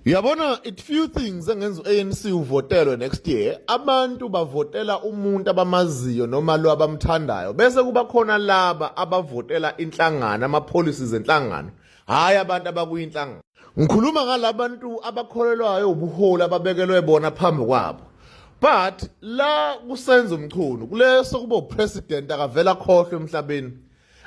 Yabona, it few things engenza ANC uvotelwe next year. Abantu bavotela umuntu abamaziyo noma lo abamthandayo. Bese kuba khona laba abavotela inhlangano, ama-policies enhlangano. Hayi abantu abakuyinhlangano. Ngikhuluma ngalabantu abakholelwayo ubuholi ababekelwe bona phambi kwabo. But la kusenza umchunu, kuleso kuba upresident akavela khohlwe emhlabeni.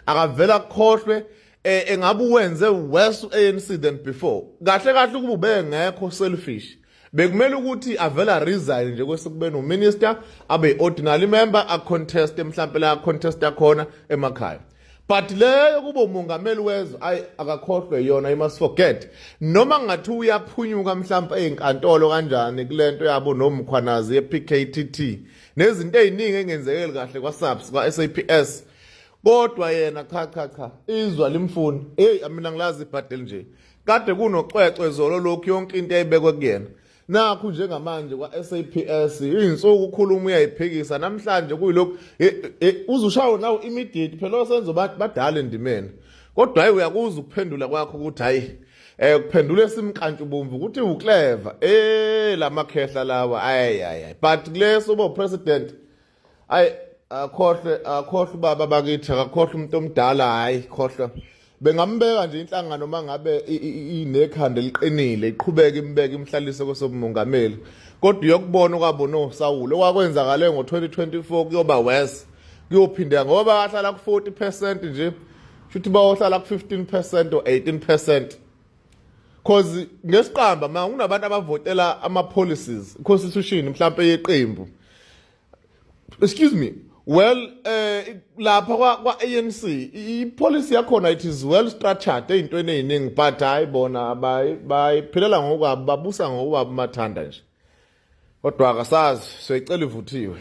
Akavela khohlwe engabe wenze worse ANC than before. Kahle kahle kuba ubengekho selfish. Bekumele ukuthi avela resign nje kwesekubeni uminister abe ordinary member a contest mhlambe la contest yakhona emakhaya. But leyo kuba umongameli wezwe akakhohlwe yona, you must forget. Noma ngathi uyaphunyuka mhlambe ezinkantolo kanjani kulento yabo nomkhwanazi ye-PKTT. Nezinto eziningi engenzekeli kahle kwa-SAPS kwa-SAPS. Kodwa yena cha izwa limfuni mina ngilazi ibhadeli nje kade kunocwecwe zolo lokhu yonke into eyibekwe kuyena nakho njengamanje kwa-SAPS insuku ukhuluma uyayiphikisa namhlanje kuyilokhu uzushawo nawo immediate phela osenzo badala endimeni kodwa hayi uyakuza ukuphendula kwakho ukuthi hayi kuphendula esimkantshu ukuthi uclever lamakhehla lawa ayi but kuleso bo president hayi akhohle baba bakithi akakhohle umuntu omdala hayi khohle bengambeka nje inhlangano mangabe inekhanda eliqinile iqhubeka imbeke imhlalise kwesomongameli kodwa uyokubona kwabona uSawule okwakwenzakale ngo2024 kuyoba worse kuyophindeka ngoba ahlala ku40% nje futhi bayohlala ku15% or 18% cause ngesiqamba manje kunabantu abavotela ama policies constitution mhlawumbe yeqembu. Excuse me. Well, lapha kwa-ANC i-policy yakhona it is well structured ey'ntweni ey'ningi but hayi bona bayiphilela ngokwabo babusa ngokwabo mathanda nje kodwa akasazi soyicela ivuthiwe.